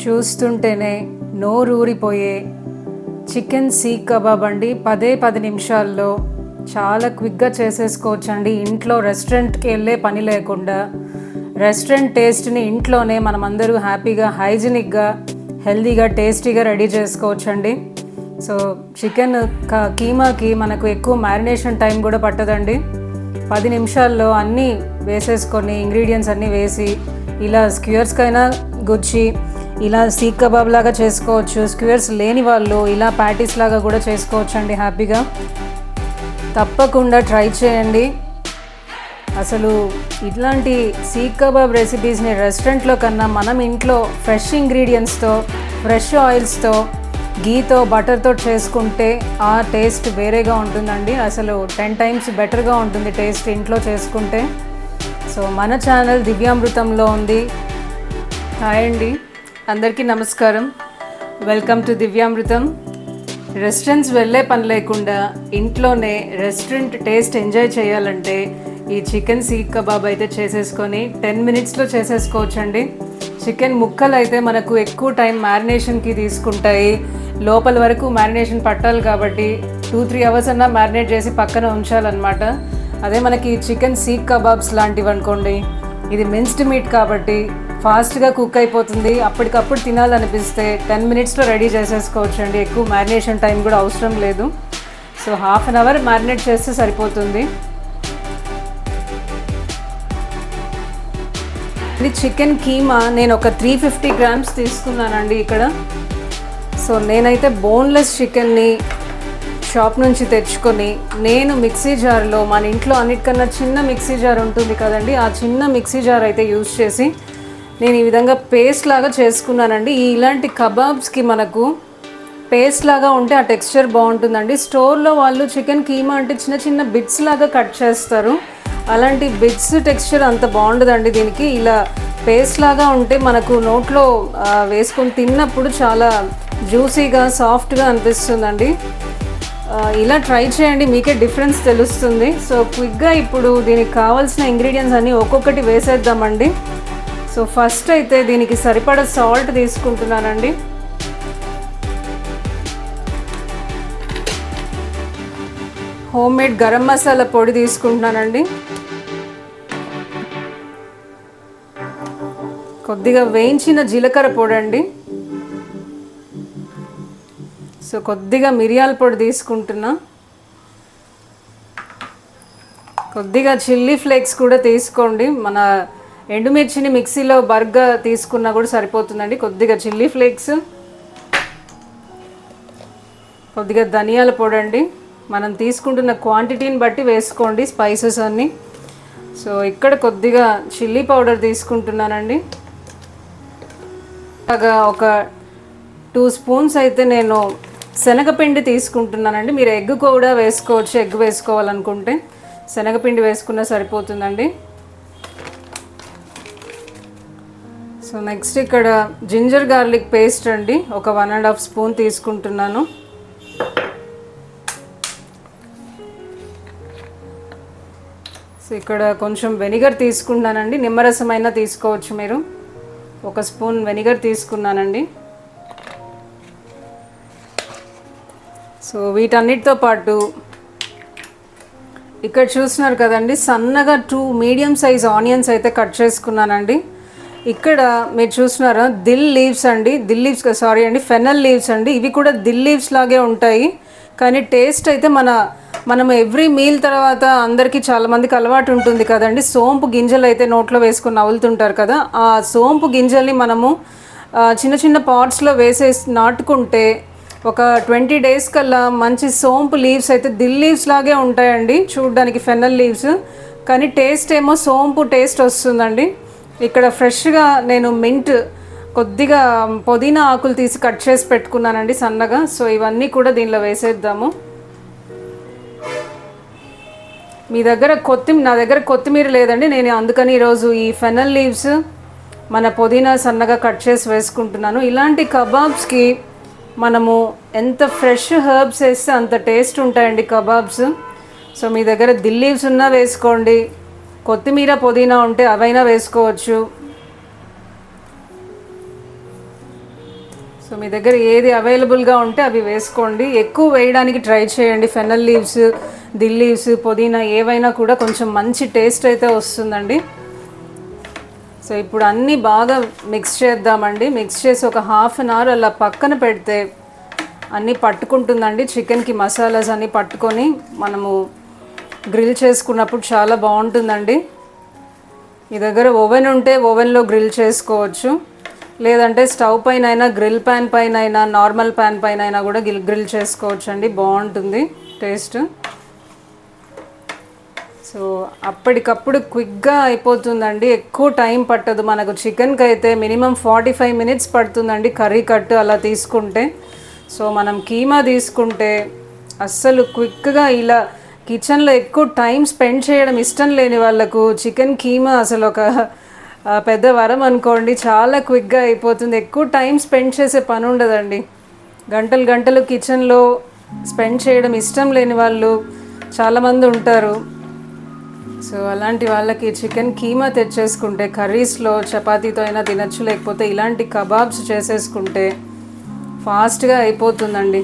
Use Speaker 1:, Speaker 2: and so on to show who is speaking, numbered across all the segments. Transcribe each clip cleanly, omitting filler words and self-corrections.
Speaker 1: చూస్తుంటేనే నోరూరిపోయే chicken seek kebab అండి. 10 నిమిషాల్లో చాలా క్విక్గా చేసేసుకోవచ్చండి. ఇంట్లో రెస్టారెంట్కి వెళ్ళే పని లేకుండా రెస్టారెంట్ టేస్ట్ని ఇంట్లోనే మనమందరూ హ్యాపీగా, హైజీనిక్గా, హెల్తీగా, టేస్టీగా రెడీ చేసుకోవచ్చండి. సో చికెన్ కీమాకి మనకు ఎక్కువ మ్యారినేషన్ టైం కూడా పట్టదండి. 10 నిమిషాల్లో అన్నీ వేసేసుకొని ఇంగ్రీడియంట్స్ అన్నీ వేసి ఇలా స్క్యూర్స్కైనా గుచ్చి ఇలా సీక్ కబాబ్ లాగా చేసుకోవచ్చు. స్క్యూర్స్ లేని వాళ్ళు ఇలా ప్యాటీస్ లాగా కూడా చేసుకోవచ్చు అండి హ్యాపీగా. తప్పకుండా ట్రై చేయండి. అసలు ఇట్లాంటి సీక్ కబాబ్ రెసిపీస్ని రెస్టారెంట్లో కన్నా మనం ఇంట్లో ఫ్రెష్ ఇంగ్రీడియంట్స్తో, ఫ్రెష్ ఆయిల్స్తో, గీతో, బటర్తో చేసుకుంటే ఆ టేస్ట్ వేరేగా ఉంటుందండి. అసలు 10 టైమ్స్ బెటర్గా ఉంటుంది టేస్ట్ ఇంట్లో చేసుకుంటే. సో మన ఛానల్ దివ్యామృతంలో ఉంది. హాయ్ అండి, అందరికీ నమస్కారం. Welcome to దివ్యామృతం. రెస్టారెంట్స్ వెళ్ళే పని లేకుండా ఇంట్లోనే రెస్టారెంట్ టేస్ట్ ఎంజాయ్ చేయాలంటే ఈ చికెన్ సీక్ కబాబ్ అయితే చేసేసుకొని 10 మినిట్స్లో చేసేసుకోవచ్చండి. చికెన్ ముక్కలు అయితే మనకు ఎక్కువ టైం మ్యారినేషన్కి తీసుకుంటాయి. లోపల వరకు మ్యారినేషన్ పట్టాలి కాబట్టి 2-3 అవర్స్ అన్నా మ్యారినేట్ చేసి పక్కన ఉంచాలన్నమాట. అదే మనకి చికెన్ సీక్ కబాబ్స్ లాంటివి అనుకోండి, ఇది మిన్స్డ్ మీట్ కాబట్టి ఫాస్ట్గా కుక్ అయిపోతుంది. అప్పటికప్పుడు తినాలనిపిస్తే 10 మినిట్స్లో రెడీ చేసేసుకోవచ్చు అండి. ఎక్కువ మ్యారినేషన్ టైం కూడా అవసరం లేదు. So half an hour marinate చేస్తే సరిపోతుంది. ఇది చికెన్ కీమా నేను ఒక 350 గ్రామ్స్ తీసుకున్నానండి ఇక్కడ. సో నేనైతే బోన్లెస్ చికెన్ని షాప్ నుంచి తెచ్చుకొని నేను మిక్సీ జార్లో, మన ఇంట్లో అన్నిటికన్నా చిన్న మిక్సీ జార్ ఉంటుంది కదండి, ఆ చిన్న మిక్సీ జార్ అయితే యూజ్ చేసి నేను ఈ విధంగా పేస్ట్ లాగా చేసుకున్నానండి. ఇలాంటి కబాబ్స్కి మనకు పేస్ట్ లాగా ఉంటే ఆ టెక్స్చర్ బాగుంటుందండి. స్టోర్లో వాళ్ళు చికెన్ కీమా అంటే చిన్న చిన్న బిట్స్ లాగా కట్ చేస్తారు. అలాంటి బిట్స్ టెక్స్చర్ అంత బాగుండదండి దీనికి. ఇలా పేస్ట్ లాగా ఉంటే మనకు నోట్లో వేసుకొని తిన్నప్పుడు చాలా జ్యూసీగా, సాఫ్ట్గా అనిపిస్తుందండి. ఇలా ట్రై చేయండి, మీకే డిఫరెన్స్ తెలుస్తుంది. సో క్విక్గా ఇప్పుడు దీనికి కావాల్సిన ఇంగ్రీడియంట్స్ అన్నీ ఒక్కొక్కటి వేసేద్దామండి. సో ఫస్ట్ అయితే దీనికి సరిపడా సాల్ట్ తీసుకుంటున్నానండి. హోమ్ మేడ్ గరం మసాలా పొడి తీసుకుంటున్నానండి. కొద్దిగా వేయించిన జీలకర్ర పొడి అండి. సో కొద్దిగా మిరియాల పొడి తీసుకుంటున్నా. కొద్దిగా చిల్లీ ఫ్లేక్స్ కూడా తీసుకోండి. మన ఎండుమిర్చిని మిక్సీలో బర్గా తీసుకున్నా కూడా సరిపోతుందండి. కొద్దిగా చిల్లీ ఫ్లేక్స్, కొద్దిగా ధనియాల పొడి అండి. మనం తీసుకుంటున్న క్వాంటిటీని బట్టి వేసుకోండి స్పైసెస్ అన్నీ. సో ఇక్కడ కొద్దిగా చిల్లీ పౌడర్ తీసుకుంటున్నానండి. అలాగా ఒక 2 స్పూన్స్ అయితే నేను శనగపిండి తీసుకుంటున్నానండి. మీరు ఎగ్ కూడా వేసుకోవచ్చు, ఎగ్ వేసుకోవాలనుకుంటే శనగపిండి వేసుకున్నా సరిపోతుందండి. సో నెక్స్ట్ ఇక్కడ జింజర్ గార్లిక్ పేస్ట్ అండి, ఒక 1.5 స్పూన్ తీసుకుంటున్నాను. సో ఇక్కడ కొంచెం వెనిగర్ తీసుకున్నానండి. నిమ్మరసం అయినా తీసుకోవచ్చు మీరు. 1 స్పూన్ వెనిగర్ తీసుకున్నానండి. సో వీటన్నిటితో పాటు ఇక్కడ చూస్తున్నారు కదండి, సన్నగా 2 మీడియం సైజ్ ఆనియన్స్ అయితే కట్ చేసుకున్నానండి. ఇక్కడ మీరు చూస్తున్నారా దిల్ లీవ్స్ అండి, ఫెనల్ లీవ్స్ అండి. ఇవి కూడా దిల్ లీవ్స్ లాగే ఉంటాయి, కానీ టేస్ట్ అయితే మనం ఎవ్రీ మీల్ తర్వాత అందరికీ చాలామందికి అలవాటు ఉంటుంది కదండి, సోంపు గింజలు అయితే నోట్లో వేసుకొని నవ్వులుతుంటారు కదా. ఆ సోంపు గింజల్ని మనము చిన్న చిన్న పాట్స్లో వేసేసి నాటుకుంటే ఒక 20 డేస్ కల్లా మంచి సోంపు లీవ్స్ అయితే దిల్ లీవ్స్ లాగే ఉంటాయండి చూడడానికి, ఫెనల్ లీవ్స్, కానీ టేస్ట్ ఏమో సోంపు టేస్ట్ వస్తుందండి. ఇక్కడ ఫ్రెష్గా నేను మింట్, కొద్దిగా పుదీనా ఆకులు తీసి కట్ చేసి పెట్టుకున్నానండి సన్నగా. సో ఇవన్నీ కూడా దీనిలో వేసేద్దాము. నా దగ్గర కొత్తిమీర లేదండి, నేను అందుకని ఈరోజు ఈ ఫెనల్ లీవ్స్, మన పుదీనా సన్నగా కట్ చేసి వేసుకుంటున్నాను. ఇలాంటి కబాబ్స్కి మనము ఎంత ఫ్రెష్ హర్బ్స్ వేస్తే అంత టేస్ట్ ఉంటాయండి కబాబ్స్. సో మీ దగ్గర దిల్ లీవ్స్ ఉన్నా వేసుకోండి, కొత్తిమీర పుదీనా ఉంటే అవైనా వేసుకోవచ్చు. మీ దగ్గర ఏది అవైలబుల్గా ఉంటే అవి వేసుకోండి. ఎక్కువ వేయడానికి ట్రై చేయండి. ఫెనల్ లీవ్స్, దిల్ లీవ్స్, పుదీనా ఏవైనా కూడా కొంచెం మంచి టేస్ట్ అయితే వస్తుందండి. సో ఇప్పుడు అన్నీ బాగా మిక్స్ చేద్దామండి. మిక్స్ చేసి ఒక హాఫ్ అన్ అవర్ అలా పక్కన పెడితే అన్నీ పట్టుకుంటుందండి. చికెన్కి మసాలాస్ అన్నీ పట్టుకొని మనము గ్రిల్ చేసుకున్నప్పుడు చాలా బాగుంటుందండి. మీ దగ్గర ఓవెన్ ఉంటే ఓవెన్లో గ్రిల్ చేసుకోవచ్చు, లేదంటే స్టవ్ పైన అయినా, గ్రిల్ ప్యాన్ పైన అయినా, నార్మల్ ప్యాన్ పైన అయినా కూడా గ్రిల్ చేసుకోవచ్చు అండి. బాగుంటుంది టేస్ట్. సో అప్పటికప్పుడు క్విక్గా అయిపోతుందండి, ఎక్కువ టైం పట్టదు. మనకు చికెన్కి అయితే మినిమం 45 మినిట్స్ పడుతుందండి కర్రీ కట్టు అలా తీసుకుంటే. సో మనం కీమా తీసుకుంటే అస్సలు క్విక్గా ఇలా కిచెన్లో ఎక్కువ టైం స్పెండ్ చేయడం ఇష్టం లేని వాళ్ళకు చికెన్ కీమా అసలు ఒక పెద్ద వరం అనుకోండి. చాలా క్విక్గా అయిపోతుంది. ఎక్కువ టైం స్పెండ్ చేసే పని ఉండదండి. గంటలు గంటలు కిచెన్లో స్పెండ్ చేయడం ఇష్టం లేని వాళ్ళు చాలామంది ఉంటారు. సో అలాంటి వాళ్ళకి చికెన్ కీమా తెచ్చేసుకుంటే కర్రీస్లో చపాతీతో అయినా తినచ్చు, లేకపోతే ఇలాంటి కబాబ్స్ చేసేసుకుంటే ఫాస్ట్గా అయిపోతుందండి.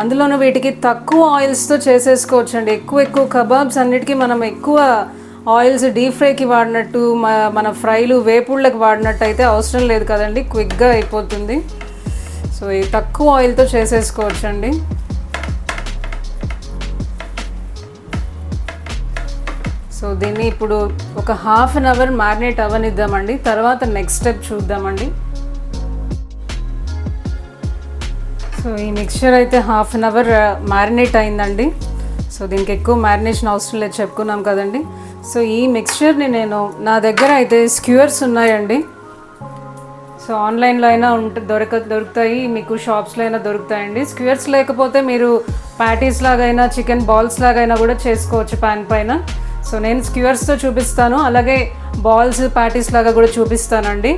Speaker 1: అందులోనూ వీటికి తక్కువ ఆయిల్స్తో చేసేసుకోవచ్చు అండి. ఎక్కువ కబాబ్స్ అన్నిటికీ మనం ఎక్కువ ఆయిల్స్ డీప్ ఫ్రైకి వాడినట్టు, మన ఫ్రైలు వేపుళ్ళకి వాడినట్టు అయితే అవసరం లేదు కదండి. క్విక్గా అయిపోతుంది. సో ఈ తక్కువ ఆయిల్తో చేసేసుకోవచ్చండి. సో దీన్ని ఇప్పుడు ఒక హాఫ్ అన్ అవర్ మ్యారినేట్ అవ్వనిద్దామండి. తర్వాత నెక్స్ట్ స్టెప్ చూద్దామండి. సో ఈ మిక్చర్ అయితే హాఫ్ అన్ అవర్ మ్యారినేట్ అయిందండి. సో దీనికి ఎక్కువ మ్యారినేషన్ అవసరం లేదు, చెప్పుకున్నాం కదండి. సో ఈ మిక్చర్ని నేను, నా దగ్గర అయితే స్క్యూర్స్ ఉన్నాయండి. సో ఆన్లైన్లో అయినా దొరుకుతాయి, మీకు షాప్స్లో అయినా దొరుకుతాయండి. స్క్యూర్స్ లేకపోతే మీరు ప్యాటీస్ లాగైనా, చికెన్ బాల్స్ లాగైనా కూడా చేసుకోవచ్చు ప్యాన్ పైన. సో నేను స్క్యూర్స్తో చూపిస్తాను, అలాగే బాల్స్ ప్యాటీస్ లాగా కూడా చూపిస్తానండి.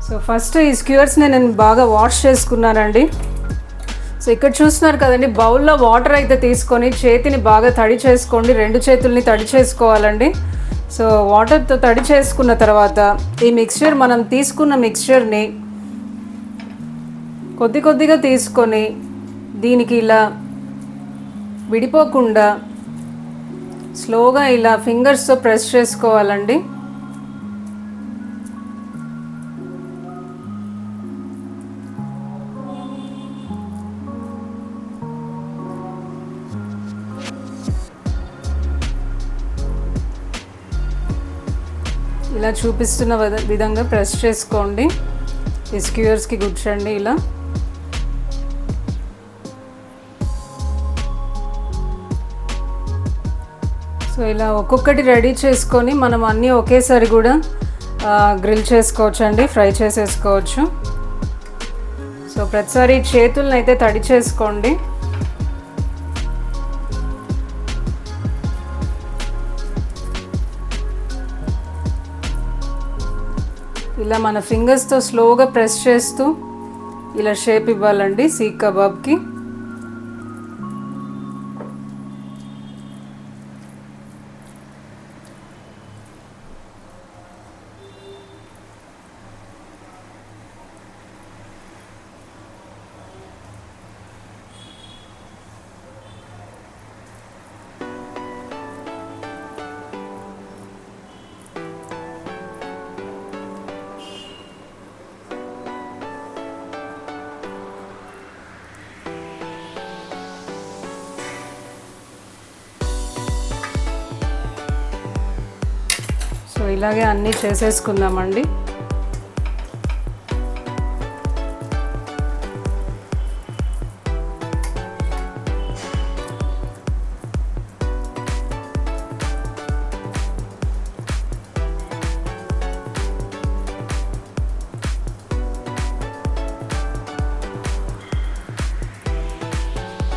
Speaker 1: సో ఫస్ట్ ఈ స్క్యూర్స్ని నేను బాగా వాష్ చేసుకున్నానండి. సో ఇక్కడ చూస్తున్నారు కదండి, బౌల్లో వాటర్ అయితే తీసుకొని చేతిని బాగా తడి చేసుకోండి. 2 చేతుల్ని తడి చేసుకోవాలండి. సో వాటర్తో తడి చేసుకున్న తర్వాత ఈ మిక్చర్, మనం తీసుకున్న మిక్చర్ని కొద్దిగా తీసుకొని దీనికి ఇలా విడిపోకుండా స్లోగా ఇలా ఫింగర్స్తో ప్రెస్ చేసుకోవాలండి. ఇలా చూపిస్తున్న విధంగా ప్రెస్ చేసుకోండి. ఈ స్క్యూర్స్కి గుచ్చండి ఇలా. సో ఇలా ఒక్కొక్కటి రెడీ చేసుకొని మనం అన్నీ ఒకేసారి కూడా గ్రిల్ చేసుకోవచ్చండి, ఫ్రై చేసేసుకోవచ్చు. సో ప్రతిసారి చేతులను అయితే తడి చేసుకోండి. ఇలా మన ఫింగర్స్తో స్లోగా ప్రెస్ చేస్తూ ఇలా షేప్ ఇవ్వాలండి సీక్ కబాబ్కి. సో ఇలాగే అన్నీ చేసేసుకుందామండి.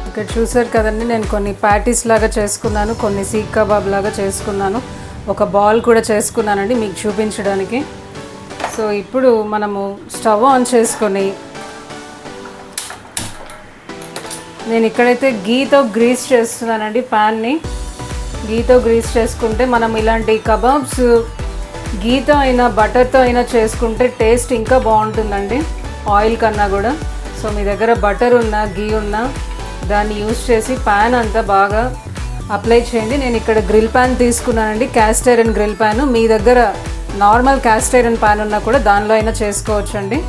Speaker 1: ఇక్కడ చూసారు కదండి, నేను కొన్ని ప్యాటీస్ లాగా చేసుకున్నాను, కొన్ని సీక్ కబాబ్ లాగా చేసుకున్నాను, ఒక బాల్ కూడా చేసుకున్నానండి మీకు చూపించడానికి. సో ఇప్పుడు మనము స్టవ్ ఆన్ చేసుకొని, నేను ఇక్కడైతే గీతో గ్రీస్ చేస్తున్నానండి ప్యాన్ని. గీతో గ్రీస్ చేసుకుంటే మనం ఇలాంటి కబాబ్స్ గీతో అయినా బటర్తో అయినా చేసుకుంటే టేస్ట్ ఇంకా బాగుంటుందండి ఆయిల్ కన్నా కూడా. సో మీ దగ్గర బటర్ ఉన్నా గీ ఉన్నా దాన్ని యూజ్ చేసి ప్యాన్ అంతా బాగా అప్లై చేయండి. నేను ఇక్కడ గ్రిల్ ప్యాన్ తీసుకున్నానండి, క్యాస్ట్ ఐరన్ గ్రిల్ ప్యాన్. మీ దగ్గర నార్మల్ క్యాస్ట్ ఐరన్ ప్యాన్ ఉన్నా కూడా దానిలో అయినా చేసుకోవచ్చండి.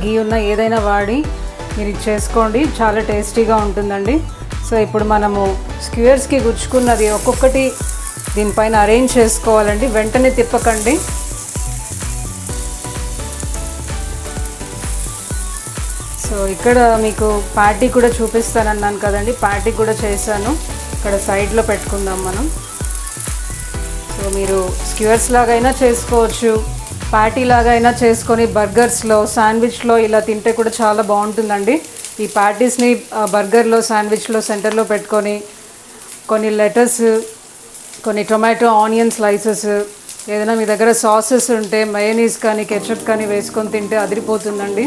Speaker 1: గీ ఉన్న ఏదైనా వాడి మీరు ఇది చేసుకోండి, చాలా టేస్టీగా ఉంటుందండి. సో ఇప్పుడు మనము స్క్యూయర్స్కి గుచ్చుకున్నది ఒక్కొక్కటి దీనిపైన అరేంజ్ చేసుకోవాలండి, వెంటనే తిప్పకండి. సో ఇక్కడ మీకు ప్యాటీ కూడా చూపిస్తానన్నాను కదండి, ప్యాటీ కూడా చేశాను. ఇక్కడ సైడ్లో పెట్టుకుందాం మనం. సో మీరు స్క్యూయర్స్ లాగా అయినా చేసుకోవచ్చు, ప్యాటీ లాగా అయినా చేసుకొని బర్గర్స్లో శాండ్విచ్లో ఇలా తింటే కూడా చాలా బాగుంటుందండి. ఈ ప్యాటీస్ని బర్గర్లో శాండ్విచ్లో సెంటర్లో పెట్టుకొని కొన్ని లెటర్స్, కొన్ని టొమాటో ఆనియన్ స్లైసెస్, ఏదైనా మీ దగ్గర సాసెస్ ఉంటే మయోనీస్ కానీ కెచప్ కానీ వేసుకొని తింటే అదిరిపోతుందండి.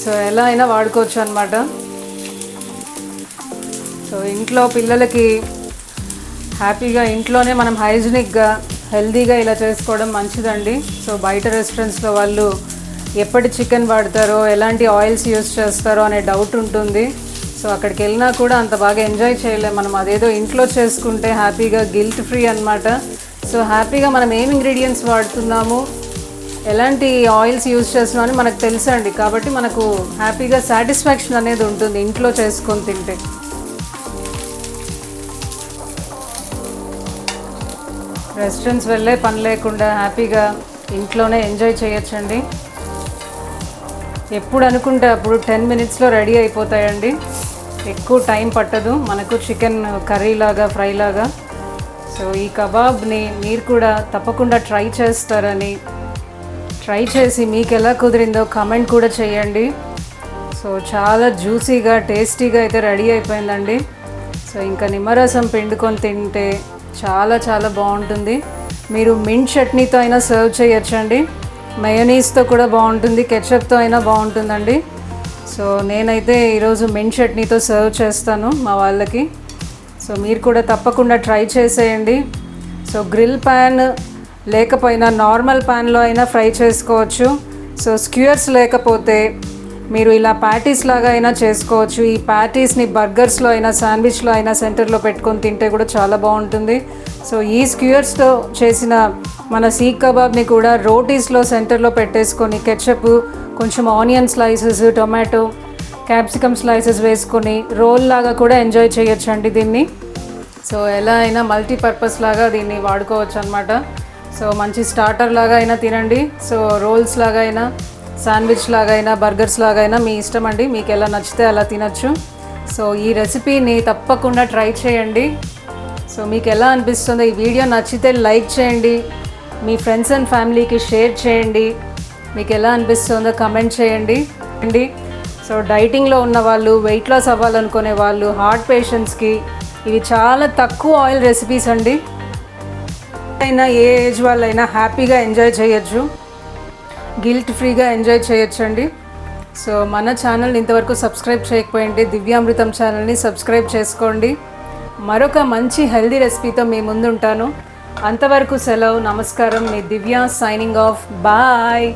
Speaker 1: సో ఎలా అయినా వాడుకోవచ్చు అన్నమాట. సో ఇంట్లో పిల్లలకి హ్యాపీగా ఇంట్లోనే మనం హైజీనిక్గా హెల్దీగా ఇలా చేసుకోవడం మంచిదండి. సో బయట రెస్టారెంట్స్లో వాళ్ళు ఎప్పటి చికెన్ వాడతారో, ఎలాంటి ఆయిల్స్ యూస్ చేస్తారో అనే డౌట్ ఉంటుంది. సో అక్కడికి వెళ్ళినా కూడా అంత బాగా ఎంజాయ్ చేయలేము. మనం అదేదో ఇంట్లో చేసుకుంటే హ్యాపీగా గిల్ట్ ఫ్రీ అన్నమాట. సో హ్యాపీగా మనం ఏం ఇంగ్రీడియంట్స్ వాడుతున్నాము, ఎలాంటి ఆయిల్స్ యూజ్ చేస్తున్నాం అని మనకు తెలుసండి. కాబట్టి మనకు హ్యాపీగా సాటిస్ఫాక్షన్ అనేది ఉంటుంది ఇంట్లో చేసుకొని తింటే. రెస్టారెంట్స్ వెళ్ళే పని లేకుండా హ్యాపీగా ఇంట్లోనే ఎంజాయ్ చేయొచ్చండి. ఎప్పుడు అనుకుంటే అప్పుడు 10 minutesలో రెడీ అయిపోతాయండి. ఎక్కువ టైం పట్టదు మనకు చికెన్ కర్రీ లాగా, ఫ్రై లాగా. సో ఈ కబాబ్ని మీరు కూడా తప్పకుండా ట్రై చేస్తారని, ట్రై చేసి మీకు ఎలా కుదిరిందో కామెంట్ కూడా చేయండి. సో చాలా జ్యూసీగా టేస్టీగా అయితే రెడీ అయిపోయిందండి. సో ఇంకా నిమ్మరసం పిండుకొని తింటే చాలా చాలా బాగుంటుంది. మీరు మింట్ చట్నీతో అయినా సర్వ్ చేయొచ్చండి, మయోనీస్తో కూడా బాగుంటుంది, కెచప్తో అయినా బాగుంటుందండి. సో నేనైతే ఈరోజు మింట్ చట్నీతో సర్వ్ చేస్తాను మా వాళ్ళకి. సో మీరు కూడా తప్పకుండా ట్రై చేసేయండి. సో గ్రిల్ ప్యాన్ లేకపోయినా నార్మల్ ప్యాన్లో అయినా ఫ్రై చేసుకోవచ్చు. సో స్క్యూయర్స్ లేకపోతే మీరు ఇలా ప్యాటీస్ లాగా అయినా చేసుకోవచ్చు. ఈ ప్యాటీస్ని బర్గర్స్లో అయినా శాండ్విచ్లో అయినా సెంటర్లో పెట్టుకొని తింటే కూడా చాలా బాగుంటుంది. సో ఈ స్క్యూయర్స్తో చేసిన మన సీక్ కబాబ్ని కూడా రోటీస్లో సెంటర్లో పెట్టేసుకొని కెచప్, కొంచెం onion slices, tomato, capsicum slices వేసుకొని రోల్ లాగా కూడా ఎంజాయ్ చేయొచ్చండి దీన్ని. సో ఎలా అయినా మల్టీపర్పస్ లాగా దీన్ని వాడుకోవచ్చు అనమాట. సో మంచి స్టార్టర్ లాగా అయినా తినండి, సో రోల్స్ లాగా అయినా, శాండ్విచ్ లాగా అయినా, బర్గర్స్ లాగా అయినా మీ ఇష్టం అండి, మీకు ఎలా నచ్చితే అలా తినచ్చు. సో ఈ రెసిపీని తప్పకుండా ట్రై చేయండి. సో మీకు ఎలా అనిపిస్తుందో, ఈ వీడియో నచ్చితే లైక్ చేయండి, మీ ఫ్రెండ్స్ అండ్ ఫ్యామిలీకి షేర్ చేయండి, మీకు ఎలా అనిపిస్తుందో కమెంట్ చేయండి. సో డైటింగ్లో ఉన్న వాళ్ళు, వెయిట్ లాస్ అవ్వాలనుకునే వాళ్ళు, హార్ట్ పేషెంట్స్కి ఇవి చాలా తక్కువ ఆయిల్ రెసిపీస్ అండి. అయినా ఏ ఏజ్ వాళ్ళైనా హ్యాపీగా ఎంజాయ్ చేయొచ్చు, గిల్ట్ ఫ్రీగా ఎంజాయ్ చేయొచ్చండి. సో మన ఛానల్ ఇంతవరకు సబ్స్క్రైబ్ చేయకపోయింటే దివ్యామృతం ఛానల్ని సబ్స్క్రైబ్ చేసుకోండి. మరొక మంచి హెల్దీ రెసిపీతో మీ ముందుంటాను. అంతవరకు సెలవు, నమస్కారం. మీ దివ్య సైనింగ్ ఆఫ్. బాయ్.